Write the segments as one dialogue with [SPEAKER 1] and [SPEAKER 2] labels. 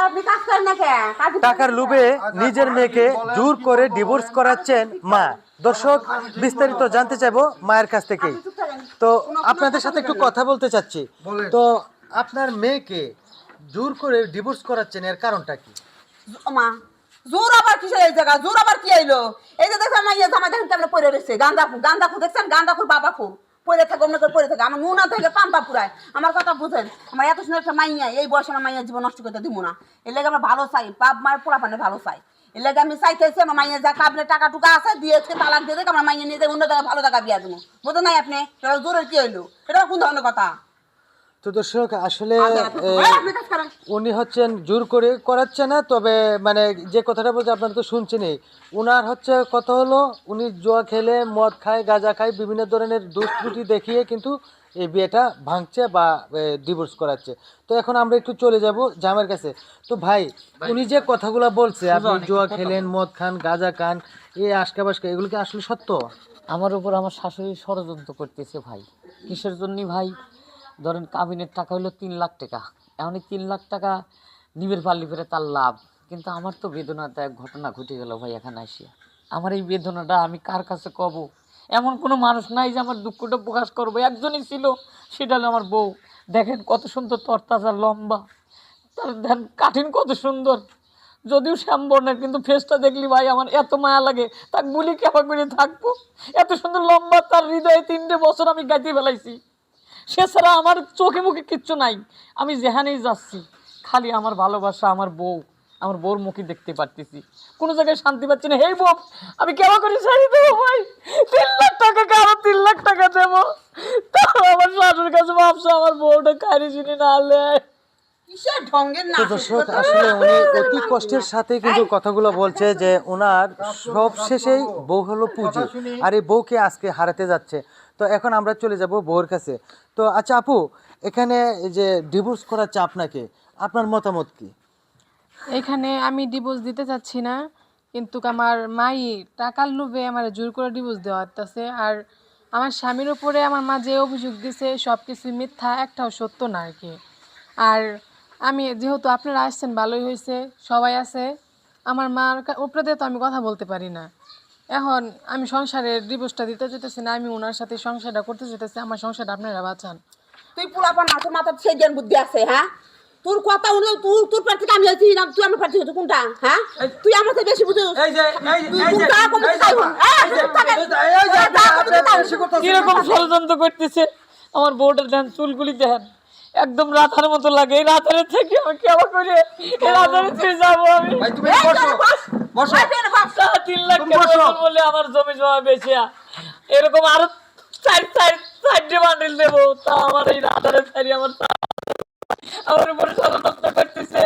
[SPEAKER 1] আপনি কাজ করেন না কেন?
[SPEAKER 2] টাকার লোভে নিজের মেয়েকে জোর করে ডিভোর্স করাচ্ছেন মা। দর্শক, বিস্তারিত জানতে চাইবো মায়ের কাছ থেকে। তো আপনাদের সাথে একটু কথা বলতে চাচ্ছি। তো আপনার মেয়েকে জোর করে ডিভোর্স করাচ্ছেন, এর কারণটা কি?
[SPEAKER 1] মা জোর আবার কিসের এই জায়গা? জোর আবার কি আইলো? এই যে দেখেন মাইয়া জামাই দেখেন কেমন পড়ে রয়েছে। গান্দা ফু দেখছেন? গান্দা ফুল বাবা ফুল পড়ে থাকে, অন্য করে পড়ে থাকে। আমার নুনা থেকে পাম্পা পুরায়। আমার কথা বুঝেন, আমার এত সুন্দর একটা মাইয়া, এই বয়সে আমার মাইয়া জীবন নষ্ট করতে দিব না। এর লাগে আমার ভালো চাই, বাপ মায়ের পোলা পানে ভালো চাই। এর লাগে আমি চাইতেছি আমার মাইয়া যা কাবলে টাকা টুকা আছে দিয়েছে, তালাক দিয়ে দেখ, আমার মাইয়া নিয়ে যায় অন্য জায়গায় ভালো টাকা বিয়া দেবো। বুঝেন নাই আপনি? এটা জোরের কি হইলো? এটা কোন ধরনের কথা?
[SPEAKER 2] তো দর্শক, আসলে উনি হচ্ছেন জোর করে করাচ্ছে না, তবে মানে যে কথাটা বলছে আপনারা তো শুনছেনই। উনার হচ্ছে কথা হলো, উনি জুয়া খেলে, মদ খায়, গাঁজা খায়, বিভিন্ন ধরনের দোষ ত্রুটি দেখিয়ে কিন্তু এই বিয়েটা ভাঙছে বা ডিভোর্স করাচ্ছে। তো এখন আমরা একটু চলে যাব জামাইয়ের কাছে। তো ভাই, উনি যে কথাগুলো বলছে, আপনি জুয়া খেলেন, মদ খান, গাঁজা খান, এই আশকা বাসকা, এগুলো কি আসলে সত্য?
[SPEAKER 3] আমার উপর আমার শাশুড়ি ষড়যন্ত্র করতেছে ভাই। কিসের জন্য ভাই? ধরেন কাবিনের টাকা হলো 3 লাখ টাকা, এখন এই 3 লাখ টাকা নিবের পাল্লি করে তার লাভ, কিন্তু আমার তো বেদনাতে এক ঘটনা ঘটে গেল ভাই এখানে আসিয়া। আমার এই বেদনাটা আমি কার কাছে কব? এমন কোনো মানুষ নাই যে আমার দুঃখটা প্রকাশ করবো। একজনই ছিল, সেটা হলো আমার বউ। দেখেন কত সুন্দর তরতাজা লম্বা, তার ধ্যান কাঠিন কত সুন্দর, যদিও শ্যামবর্ণের, কিন্তু ফেসটা দেখলি ভাই আমার এত মায়া লাগে। তাক বলি কেমন করে থাকবো? এত সুন্দর লম্বা, তার হৃদয়ে 3টে বছর আমি গাইতে ফেলাইছি। সে ছাড়া আমার চোখে মুখে কিচ্ছু নাই। আমি যেখানেই যাচ্ছি খালি আমার ভালোবাসা, আমার বউ, আমার বউর মুখে দেখতে পারতেছি। কোনো জায়গায় শান্তি পাচ্ছি না। হেই বউ, আমি কেমন করে ছাড়ি দেবো ভাই? 3 লাখ টাকা, কারো 3 লাখ টাকা দেবো, তাও আমার শাশুর কাছে ভাবছো আমার বউটা কারি চিনি না হলে।
[SPEAKER 2] তো দর্শক, আসলে উনি অতি কষ্টের সাথে কিন্তু কথাগুলো বলছে যে ওনার সব শেষেই বউ হলো পুঁজি, আর এই বউকে আজকে হারাতে যাচ্ছে। তো এখন আমরা চলে যাব বউর কাছে। তো আচ্ছা আপু, এখানে যে ডিভোর্স করাচ্ছে আপনাকে, আপনার মতামত কি?
[SPEAKER 4] এখানে আমি ডিভোর্স দিতে চাচ্ছি না, কিন্তু আমার মাই টাকার লোভে আমার জোর করে ডিভোর্স দেওয়া হচ্ছে। আর আমার স্বামীর উপরে আমার মা যে অভিযোগ দিছে সব কিছুই মিথ্যা, একটাও সত্য না আর কি। আর আমি যেহেতু আপনারা আসছেন ভালোই হয়েছে, সবাই আছে, আমার মার উপরে দিয়ে তো আমি কথা বলতে পারি না। এখন আমি সংসারের ডিভোর্সটা দিতে যেতেছি না, আমি ওনার সাথে সংসারটা করতে যেতেছি। আমার সংসারটা আপনারা বাঁচান।
[SPEAKER 1] তুই পোলাপান মাথা মাথা সেই জ্ঞান বুদ্ধি আছে? হ্যাঁ, তোর কথা হলো তোর প্রার্থী আমি হয়েছি না, তুই আমার প্রার্থী হতো কোনটা? হ্যাঁ, তুই আমার থেকে বেশি বুঝিস।
[SPEAKER 3] কিরকম ষড়যন্ত্র করতেছে? আমার বউটার দেন, চুলগুলি দেন একদম রাতার মতো লাগে। এই রাতারের থেকে আমি কেমন করে এই রাতারে থেকে যাবো আমি? 3 লাখ টাকা বলে আমার জমি জমা বেশি, এরকম আরো 4 বান্ডিল দেবো, তা আমার এই রাতারে ছাড়ি আমার উপরে ষড়যন্ত্র করতেছে।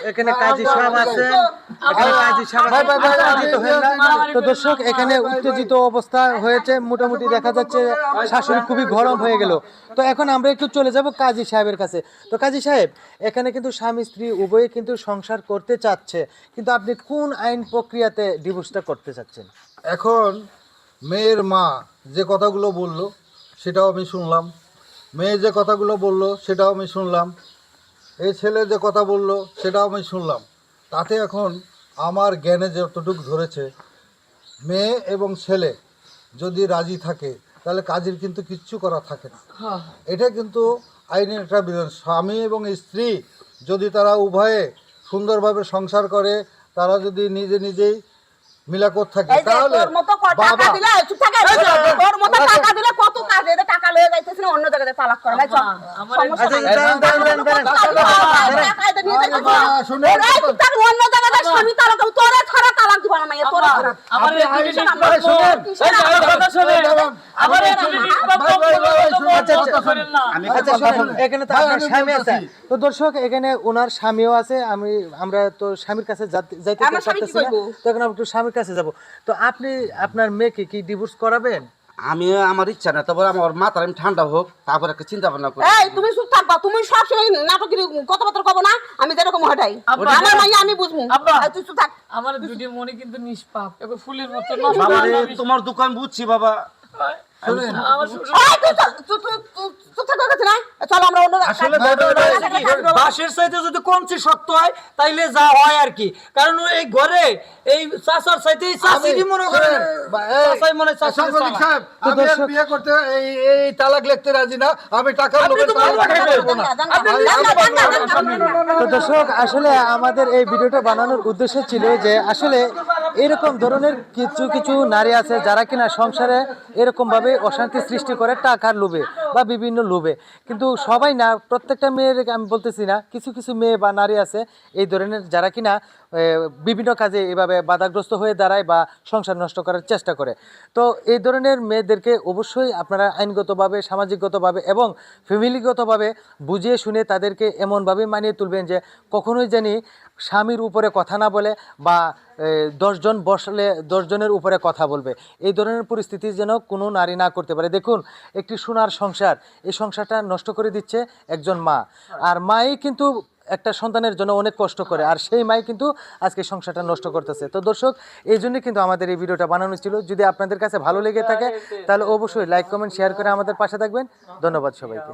[SPEAKER 2] এখানে কাজী সাহেব আছে, তো দর্শক এখানে উত্তেজিত অবস্থা হয়েছে, মোটামুটি দেখা যাচ্ছে শাশুড়ি খুবই গরম হয়ে গেল। তো এখন আমরা একটু চলে যাব কাজী সাহেবের কাছে। তো কাজী সাহেব, এখানে কিন্তু স্বামী স্ত্রী উভয়ে কিন্তু সংসার করতে চাচ্ছে, কিন্তু আপনি কোন আইন প্রক্রিয়াতে ডিভোর্সটা করতে চাচ্ছেন?
[SPEAKER 5] এখন মেয়ের মা যে কথাগুলো বলল সেটাও আমি শুনলাম, মেয়ে যে কথাগুলো বলল সেটাও আমি শুনলাম, এই ছেলে যে কথা বলল সেটাও আমি শুনলাম। তাতে এখন আমার জ্ঞানে যতটুকু ধরেছে, মেয়ে এবং ছেলে যদি রাজি থাকে তাহলে কাজের কিন্তু কিচ্ছু করা থাকে না। এটা কিন্তু আইনের একটা বিধান। স্বামী এবং স্ত্রী যদি তারা উভয়ে সুন্দরভাবে সংসার করে, তারা যদি নিজে নিজেই মিলাকত থাকে, তাহলে বাবা
[SPEAKER 1] কত কাজ টাকা লয়ে যাইতেছিল অন্য জায়গায় তালাক করে নাই। অন্য জায়গায় স্বামী তালাক তোরে ছাড়া তালাক দিব না মাইয়া, তোরে ছাড়া।
[SPEAKER 2] এখানে তো আপনার স্বামী আছে, তো দর্শক এখানে ওনার স্বামীও আছে। আমরা তো স্বামীর কাছে যাইতে পারতেছি না, তো এখন আমরা একটু স্বামীর কাছে যাব। তো আপনি আপনার মেয়েকে কি ডিভোর্স করাবেন?
[SPEAKER 6] আমি আমার ইচ্ছা না, তবে আমার মাথার আমি ঠান্ডা হোক, তারপর একটা চিন্তা ভাবনা করি।
[SPEAKER 1] এই তুমি চুপ থাকবা, তুমি সবসময় নাটকের কথাবার্তা কব না, আমি যেরকম হটাই
[SPEAKER 3] আব্বা,
[SPEAKER 1] আমার মাইয়া আমি বুঝবো।
[SPEAKER 3] আব্বা।
[SPEAKER 1] এই তুই চুপ থাক।
[SPEAKER 3] আমার দুটি মনে কিন্তু নিষ্পাপ, এবার ফুলের মতো
[SPEAKER 6] বাবা রে, তোমার দোকান বুঝছি বাবা।
[SPEAKER 3] আমার শ্বশুর
[SPEAKER 1] এই তুই চুপ থাকবা গেছে না, চলো আমরা অন্য
[SPEAKER 7] আসলে ঘটনাটা হয়েছে কি, বাঁশের চাইতে যদি কঞ্চি শক্ত হয় তাইলে যা হয় আর কি, কারণ এই ঘরে এই চাচার চাইতে এই চাচিরই মনে করেন চাচাই মনে চাচার
[SPEAKER 5] সাংবাদিক সাহেব, আমি আর বিয়ে করতে এই এই তালাক লিখতে রাজি না, আমি টাকার লোভে
[SPEAKER 7] তো
[SPEAKER 5] তালাক
[SPEAKER 7] বলবেন,
[SPEAKER 5] লিখতে পারবো না।
[SPEAKER 2] তো দর্শক আসলে আমাদের এই ভিডিওটা বানানোর উদ্দেশ্য ছিল যে আসলে এরকম ধরনের কিছু কিছু নারী আছে যারা কিনা সংসারে এরকম ভাবে অশান্তি সৃষ্টি করে টাকার লোভে বা বিভিন্ন লোভে, কিন্তু সবাই না, প্রত্যেকটা মেয়ের আমি বলতেছি না, কিছু কিছু মেয়ে বা নারী আছে এই ধরনের যারা কিনা বিভিন্ন কাজে এভাবে বাধাগ্রস্ত হয়ে দাঁড়ায় বা সংসার নষ্ট করার চেষ্টা করে। তো এই ধরনের মেয়েদেরকে অবশ্যই আপনারা আইনগতভাবে, সামাজিকগতভাবে এবং ফ্যামিলিগতভাবে বুঝিয়ে শুনে তাদেরকে এমনভাবে মানিয়ে তুলবেন যে কখনোই জানি স্বামীর উপরে কথা না বলে বা 10 জন বসলে 10 জনের উপরে কথা বলবে, এই ধরনের পরিস্থিতি যেন কোনো নারী না করতে পারে। দেখুন, একটি সোনার সংসার, এই সংসারটা নষ্ট করে দিচ্ছে একজন মা, আর মাই কিন্তু একটা সন্তানের জন্য অনেক কষ্ট করে, আর সেই মাই কিন্তু আজকে সংসারটা নষ্ট করতেছে। তো দর্শক, এই জন্য কিন্তু আমাদের এই ভিডিওটা বানানো ছিল। যদি আপনাদের কাছে ভালো লেগে থাকে তাহলে অবশ্যই লাইক, কমেন্ট, শেয়ার করে আমাদের পাশে থাকবেন। ধন্যবাদ সবাইকে।